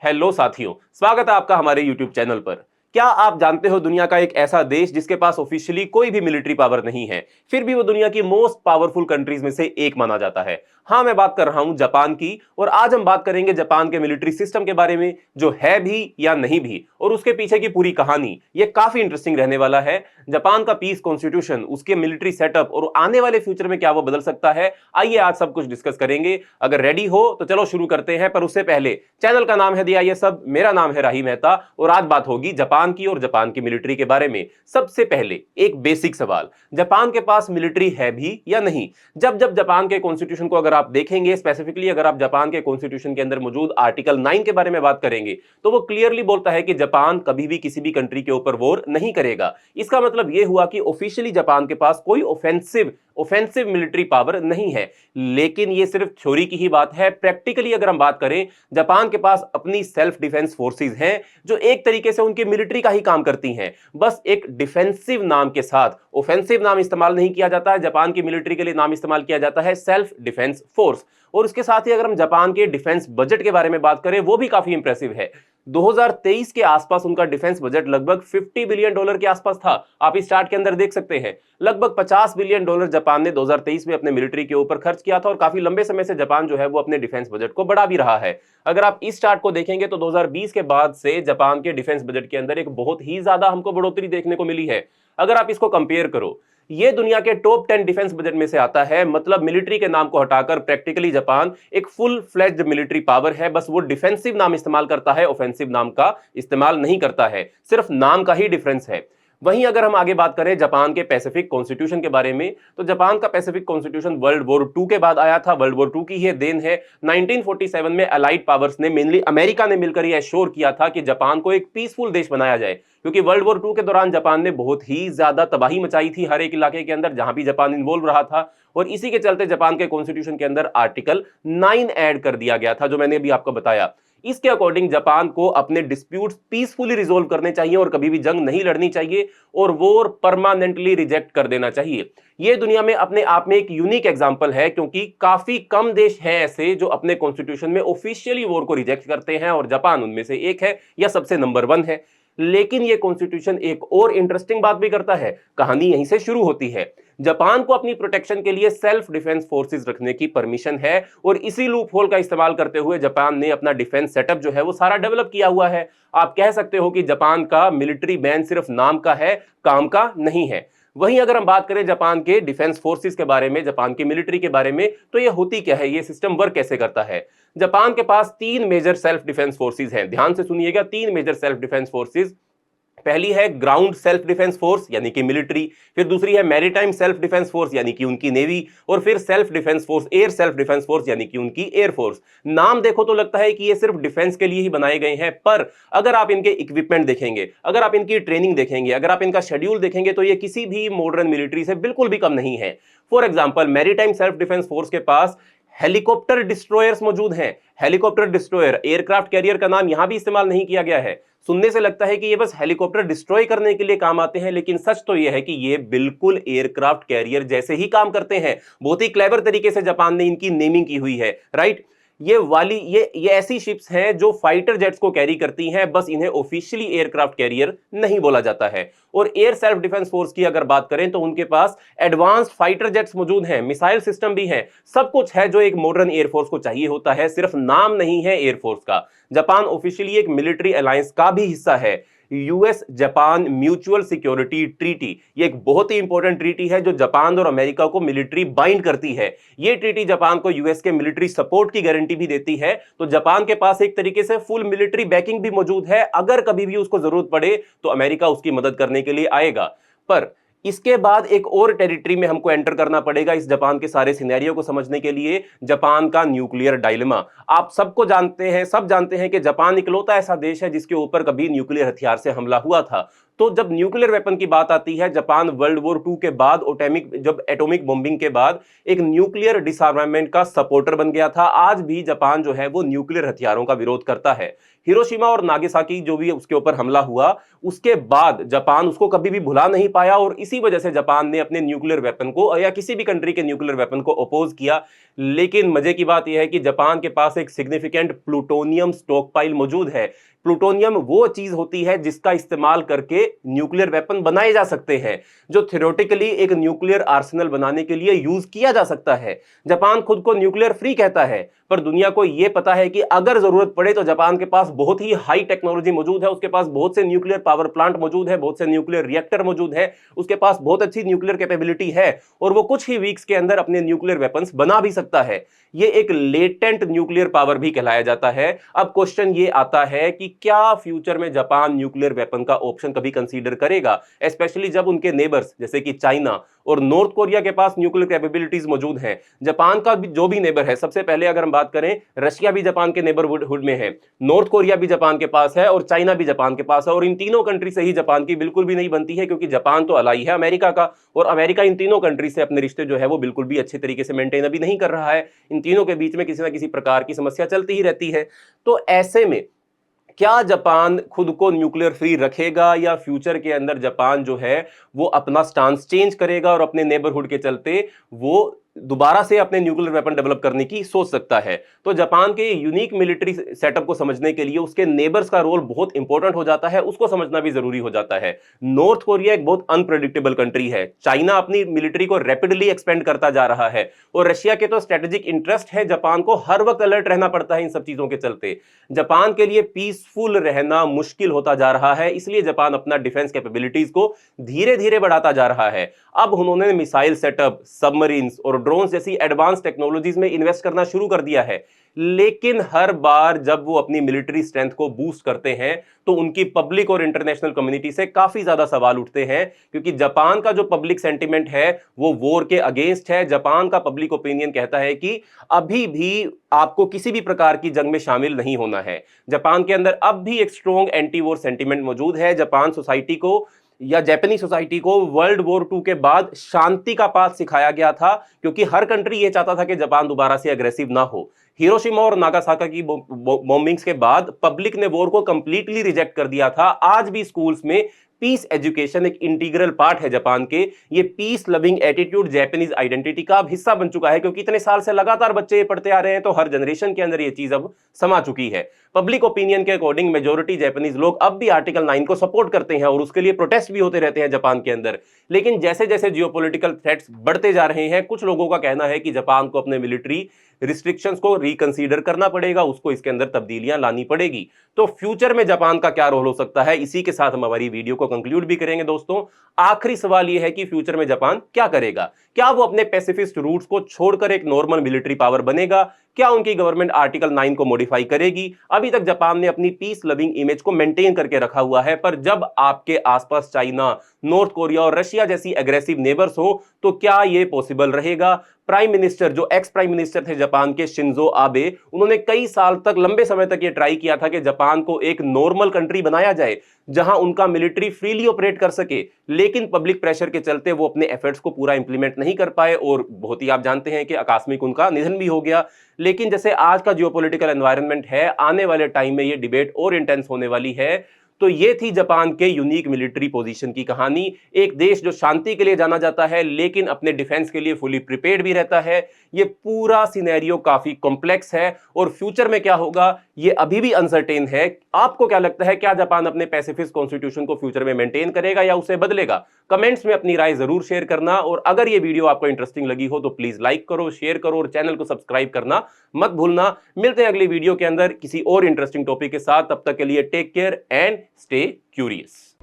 Hello साथियों, स्वागत है आपका हमारे YouTube चैनल पर। क्या आप जानते हो दुनिया का एक ऐसा देश जिसके पास ऑफिशियली कोई भी मिलिट्री पावर नहीं है, फिर भी वो दुनिया की मोस्ट पावरफुल कंट्रीज में से एक माना जाता है। हाँ, मैं बात कर रहा हूं जापान की। और आज हम बात करेंगे जापान के मिलिट्री सिस्टम के बारे में, जो है भी या नहीं भी, और उसके पीछे की पूरी कहानी। ये काफी इंटरेस्टिंग रहने वाला है। जापान का पीस कॉन्स्टिट्यूशन, उसके मिलिट्री सेटअप और आने वाले फ्यूचर में क्या वो बदल सकता है, आइए आज सब कुछ डिस्कस करेंगे। अगर रेडी हो तो चलो शुरू करते हैं। पर उससे पहले, चैनल का नाम है दिया ये सब, मेरा नाम है राही मेहता और आज बात होगी जापान की और जापान की मिलिट्री के बारे में। सबसे पहले एक बेसिक सवाल, जापान के पास मिलिट्री है भी या नहीं? जब जब जापान के कॉन्स्टिट्यूशन को अगर आप देखेंगे, स्पेसिफिकली अगर आप जापान के कॉन्स्टिट्यूशन के अंदर मौजूद आर्टिकल 9 के बारे में बात करेंगे, तो वो क्लियरली बोलता है कि जापान कभी भी किसी भी कंट्री के ऊपर वॉर नहीं करेगा। इसका मतलब यह हुआ कि ऑफिशियली जापान के पास कोई ऑफेंसिव मिलिट्री पावर नहीं है। लेकिन यह सिर्फ थ्योरी की ही बात है। प्रैक्टिकली अगर हम बात करें, जापान के पास अपनी सेल्फ डिफेंस फोर्सेस हैं, जो एक तरीके से उनकी मिलिट्री का ही काम करती हैं, बस एक डिफेंसिव नाम के साथ। ऑफेंसिव नाम इस्तेमाल नहीं किया जाता है जापान की मिलिट्री के लिए, नाम इस्तेमाल किया जाता है सेल्फ डिफेंस फोर्स। और उसके साथ ही अगर हम जापान के डिफेंस बजट के बारे में बात करें, वो भी काफी इंप्रेसिव है। 2023 के आसपास उनका डिफेंस बजट लगभग $50 बिलियन के आसपास था। आप इस चार्ट के अंदर देख सकते हैं, लगभग $50 बिलियन जापान ने 2023 में अपने मिलिट्री के ऊपर खर्च किया था। और काफी लंबे समय से जापान जो है वो अपने डिफेंस बजट को बढ़ा भी रहा है। अगर आप इस चार्ट को देखेंगे तो 2020 के बाद से जापान के डिफेंस बजट के अंदर एक बहुत ही ज्यादा हमको बढ़ोतरी देखने को मिली है। अगर आप इसको कंपेयर करो, ये दुनिया के टॉप 10 डिफेंस बजट में से आता है। मतलब मिलिट्री के नाम को हटाकर प्रैक्टिकली जापान एक फुल फ्लेज्ड मिलिट्री पावर है। बस वो डिफेंसिव नाम इस्तेमाल करता है, ऑफेंसिव नाम का इस्तेमाल नहीं करता है। सिर्फ नाम का ही डिफरेंस है। वहीं अगर हम आगे बात करें जापान के पैसिफिक कॉन्स्टिट्यूशन के बारे में, तो जापान का पैसिफिक कॉन्स्टिट्यूशन वर्ल्ड वॉर 2 के बाद आया था। वर्ल्ड वॉर 2 की यह देन है। 1947 में अलाइड पावर्स ने, मेनली अमेरिका ने मिलकर यह एश्योर किया था कि जापान को एक पीसफुल देश बनाया जाए। क्योंकि वर्ल्ड वॉर 2 के दौरान जापान ने बहुत ही ज्यादा तबाही मचाई थी हर एक इलाके के अंदर जहां भी जापान इन्वॉल्व रहा था। और इसी के चलते जापान के कॉन्स्टिट्यूशन के अंदर आर्टिकल 9 ऐड कर दिया गया था, जो मैंने अभी आपको बताया। इसके अकॉर्डिंग जापान को अपने डिस्प्यूट्स पीसफुली रिजोल्व करने चाहिए और कभी भी जंग नहीं लड़नी चाहिए और वॉर परमानेंटली रिजेक्ट कर देना चाहिए। यह दुनिया में अपने आप में एक यूनिक एग्जांपल है, क्योंकि काफी कम देश हैं ऐसे जो अपने कॉन्स्टिट्यूशन में ऑफिशियली वॉर को रिजेक्ट करते हैं, और जापान उनमें से एक है या सबसे नंबर 1 है। लेकिन यह कॉन्स्टिट्यूशन एक और इंटरेस्टिंग बात भी करता है। कहानी यहीं से शुरू होती है। जापान को अपनी प्रोटेक्शन के लिए सेल्फ डिफेंस फोर्सेस रखने की परमिशन है, और इसी लूप होल का इस्तेमाल करते हुए जापान ने अपना डिफेंस सेटअप जो है वो सारा डेवलप किया हुआ है। आप कह सकते हो कि जापान का मिलिट्री बैन सिर्फ नाम का है, काम का नहीं है। वहीं अगर हम बात करें जापान के डिफेंस फोर्सेस के बारे में, जापान की मिलिट्री के बारे में, तो ये होती क्या है, ये सिस्टम वर्क कैसे करता है। जापान के पास 3 मेजर सेल्फ डिफेंस फोर्सेस हैं। ध्यान से सुनिएगा, 3 मेजर सेल्फ डिफेंस फोर्सेस। पहली है ग्राउंड सेल्फ डिफेंस फोर्स यानी कि मिलिट्री, फिर दूसरी है मैरीटाइम सेल्फ डिफेंस फोर्स यानी कि उनकी नेवी, और फिर self defence force, air self defence force यानी कि उनकी एयर फोर्स। नाम देखो तो लगता है कि ये सिर्फ डिफेंस के लिए ही बनाए गए हैं, पर अगर आप इनके इक्विपमेंट देखेंगे, अगर आप इनकी ट्रेनिंग देखेंगे, अगर आप इनका शेड्यूल देखेंगे, तो ये किसी भी मॉडर्न मिलिट्री से बिल्कुल भी कम नहीं है। For example, maritime self defence force के पास हेलीकॉप्टर डिस्ट्रॉयर्स मौजूद हैं। हेलीकॉप्टर डिस्ट्रॉयर, एयरक्राफ्ट कैरियर का नाम यहां भी इस्तेमाल नहीं किया गया है। सुनने से लगता है कि ये बस हेलीकॉप्टर डिस्ट्रॉय करने के लिए काम आते हैं, लेकिन सच तो यह है कि ये बिल्कुल एयरक्राफ्ट कैरियर जैसे ही काम करते हैं। बहुत ही क्लेवर तरीके से जापान ने इनकी नेमिंग की हुई है, राइट। ये ऐसी शिप्स हैं जो फाइटर जेट्स को कैरी करती हैं, बस इन्हें ऑफिशियली एयरक्राफ्ट कैरियर नहीं बोला जाता है। और एयर सेल्फ डिफेंस फोर्स की अगर बात करें, तो उनके पास एडवांस्ड फाइटर जेट्स मौजूद हैं, मिसाइल सिस्टम भी हैं, सब कुछ है जो एक मॉडर्न एयरफोर्स को चाहिए होता है। सिर्फ नाम नहीं है एयरफोर्स का। जापान ऑफिशियली एक मिलिट्री अलायंस का भी हिस्सा है, US Japan mutual security treaty. ये एक बहुत ही इंपॉर्टेंट ट्रीटी है जो जापान और अमेरिका को मिलिट्री बाइंड करती है। ये ट्रीटी जापान को यूएस के मिलिट्री सपोर्ट की गारंटी भी देती है। तो जापान के पास एक तरीके से फुल मिलिट्री बैकिंग भी मौजूद है। अगर कभी भी उसको जरूरत पड़े तो अमेरिका उसकी मदद करने के लिए आएगा। पर इसके बाद एक और टेरिटरी में हमको एंटर करना पड़ेगा इस जापान के सारे सिनेरियो को समझने के लिए, जापान का न्यूक्लियर डायलेमा। आप सबको जानते हैं, सब जानते हैं कि जापान इकलौता ऐसा देश है जिसके ऊपर कभी न्यूक्लियर हथियार से हमला हुआ था। तो जब न्यूक्लियर वेपन की बात आती है, जापान वर्ल्ड वॉर 2 के बाद जब एटॉमिक बॉम्बिंग के बाद एक न्यूक्लियर डिसआर्मामेंट का सपोर्टर बन गया था। आज भी जापान जो है वो न्यूक्लियर हथियारों का विरोध करता है। हिरोशिमा और नागासाकी जो भी उसके ऊपर हमला हुआ, उसके बाद जापान उसको कभी भी भुला नहीं पाया, और इसी वजह से जापान ने अपने न्यूक्लियर वेपन को या किसी भी कंट्री के न्यूक्लियर वेपन को अपोज किया। लेकिन मजे की बात यह है कि जापान के पास एक सिग्निफिकेंट प्लूटोनियम स्टॉकपाइल मौजूद है। प्लूटोनियम वो चीज होती है जिसका इस्तेमाल करके न्यूक्लियर वेपन बनाए जा सकते हैं, जो थ्योरेटिकली एक न्यूक्लियर आर्सेनल बनाने के लिए यूज किया जा सकता है। जापान खुद को न्यूक्लियर फ्री कहता है, पर दुनिया को यह पता है कि अगर जरूरत पड़े तो जापान के पास बहुत ही हाई टेक्नोलॉजी मौजूद है, उसके पास बहुत से न्यूक्लियर पावर प्लांट मौजूद है, बहुत से न्यूक्लियर रिएक्टर मौजूद है, उसके पास बहुत अच्छी न्यूक्लियर कैपेबिलिटी है और वो कुछ ही वीक्स के अंदर अपने न्यूक्लियर वेपन्स बना भी सकता है। ये एक लेटेंट न्यूक्लियर पावर भी कहलाया जाता है। अब क्वेश्चन ये आता है कि क्या फ्यूचर में जापान न्यूक्लियर वेपन का ऑप्शन कभी कंसीडर करेगा, स्पेशली जब उनके नेबर्स जैसे कि चाइना और नॉर्थ कोरिया के पास न्यूक्लियर कैपेबिलिटीज मौजूद हैं। जापान का भी जो भी नेबर है, सबसे पहले अगर हम बात करें, रशिया भी जापान के नेबरहुड में है, नॉर्थ कोरिया भी जापान के पास है और चाइना भी जापान के पास है। और इन तीनों कंट्री से ही जापान की बिल्कुल भी नहीं बनती है, क्योंकि जापान तो अलाई है अमेरिका का, और अमेरिका इन तीनों कंट्री से अपने रिश्ते जो है वो बिल्कुल भी अच्छे तरीके से मेंटेन अभी नहीं कर रहा है। इन तीनों के बीच में किसी ना किसी प्रकार की समस्या चलती ही रहती है। तो ऐसे में क्या जापान खुद को न्यूक्लियर फ्री रखेगा या फ्यूचर के अंदर जापान जो है वो अपना स्टांस चेंज करेगा और अपने नेबरहुड के चलते वो दोबारा से अपने न्यूक्लियर वेपन डेवलप करने की सोच सकता है? तो जापान के यूनिक मिलिट्री सेटअप को समझने के लिए उसके नेबर्स का रोल बहुत इंपॉर्टेंट हो जाता है, उसको समझना भी जरूरी हो जाता है। नॉर्थ कोरिया एक बहुत अनप्रेडिक्टेबल कंट्री है, चाइना अपनी मिलिट्री को रैपिडली एक्सपेंड करता जा रहा है और रशिया के तो स्ट्रेटेजिक इंटरेस्ट है। जापान को हर वक्त अलर्ट रहना पड़ता है इन सब चीजों के चलते। जापान के लिए पीसफुल रहना मुश्किल होता जा रहा है, इसलिए जापान अपना डिफेंस कैपेबिलिटीज को धीरे धीरे बढ़ाता जा रहा है। अब उन्होंने मिसाइल सेटअप, सबमरीन्स और ड्रोन्स जैसी एडवांस टेक्नोलॉजीज में इन्वेस्ट करना शुरू कर दिया है। लेकिन हर बार जब वो अपनी मिलिट्री स्ट्रेंथ को बूस्ट करते हैं तो उनकी पब्लिक और इंटरनेशनल कम्युनिटी से काफी ज्यादा सवाल उठते हैं, क्योंकि जापान का जो पब्लिक सेंटिमेंट है वो वॉर के अगेंस्ट है। जापान का पब्लिक ओपिनियन कहता है कि अभी भी आपको किसी भी प्रकार की जंग में शामिल नहीं होना है। जापान के अंदर अब भी एक स्ट्रॉन्ग एंटी वॉर सेंटिमेंट मौजूद है। जापान सोसाइटी को या जापानी सोसाइटी को वर्ल्ड वॉर 2 के बाद शांति का पाठ सिखाया गया था, क्योंकि हर कंट्री यह चाहता था कि जापान दोबारा से अग्रेसिव ना हो। हिरोशिमा और नागासाकी की बॉम्बिंग्स के बाद पब्लिक ने वॉर को कंप्लीटली रिजेक्ट कर दिया था। आज भी स्कूल्स में पीस एजुकेशन एक इंटीग्रल पार्ट है जापान के। ये peace loving attitude Japanese identity का अब हिस्सा बन चुका है, क्योंकि इतने साल से लगातार बच्चे ये पढ़ते आ रहे हैं, तो हर जनरेशन के अंदर ये चीज अब समा चुकी है। पब्लिक ओपिनियन के अकॉर्डिंग मेजोरिटी जापानीज लोग अब भी आर्टिकल 9 को सपोर्ट करते हैं और उसके लिए प्रोटेस्ट भी होते रहते हैं जापान के अंदर। लेकिन जैसे जैसे जियोपॉलिटिकल थ्रेट्स बढ़ते जा रहे हैं, कुछ लोगों का कहना है कि जापान को अपने मिलिट्री रिस्ट्रिक्शंस को रिकंसीडर करना पड़ेगा, उसको इसके अंदर तब्दीलियां लानी पड़ेगी। तो फ्यूचर में जापान का क्या रोल हो सकता है, इसी के साथ हम हमारी वीडियो को कंक्लूड भी करेंगे। दोस्तों, आखिरी सवाल यह है कि फ्यूचर में जापान क्या करेगा? क्या वो अपने पैसिफिस्ट रूट्स को छोड़कर एक नॉर्मल मिलिट्री पावर बनेगा? क्या उनकी गवर्नमेंट आर्टिकल 9 को मॉडिफाई करेगी? अभी तक जापान ने अपनी पीस लविंग इमेज को मेंटेन करके रखा हुआ है, पर जब आपके आसपास चाइना, नॉर्थ कोरिया और रशिया जैसी एग्रेसिव नेबर्स हो तो क्या यह पॉसिबल रहेगा? प्राइम मिनिस्टर, जो एक्स प्राइम मिनिस्टर थे जापान के, शिंजो आबे, उन्होंने कई साल तक, लंबे समय तक ये ट्राई किया था कि जापान को एक नॉर्मल कंट्री बनाया जाए जहां उनका मिलिट्री फ्रीली ऑपरेट कर सके। लेकिन पब्लिक प्रेशर के चलते वो अपने एफर्ट्स को पूरा इंप्लीमेंट नहीं कर पाए और बहुत ही आप जानते हैं कि आकस्मिक उनका निधन भी हो गया। लेकिन जैसे आज का जियोपॉलिटिकल एनवायरनमेंट है, आने वाले टाइम में ये डिबेट और इंटेंस होने वाली है। तो ये थी जापान के यूनिक मिलिट्री पोजीशन की कहानी। एक देश जो शांति के लिए जाना जाता है लेकिन अपने डिफेंस के लिए फुली प्रिपेयर्ड भी रहता है। ये पूरा सिनेरियो काफी कॉम्प्लेक्स है और फ्यूचर में क्या होगा ये अभी भी अनसर्टेन है। आपको क्या लगता है, क्या जापान अपने पैसिफिस्ट कॉन्स्टिट्यूशन को फ्यूचर में मेंटेन करेगा या उसे बदलेगा? कमेंट्स में अपनी राय जरूर शेयर करना, और अगर ये वीडियो आपको इंटरेस्टिंग लगी हो तो प्लीज लाइक करो, शेयर करो और चैनल को सब्सक्राइब करना मत भूलना। मिलते हैं अगली वीडियो के अंदर किसी और इंटरेस्टिंग टॉपिक के साथ। तब तक के लिए take care and stay curious.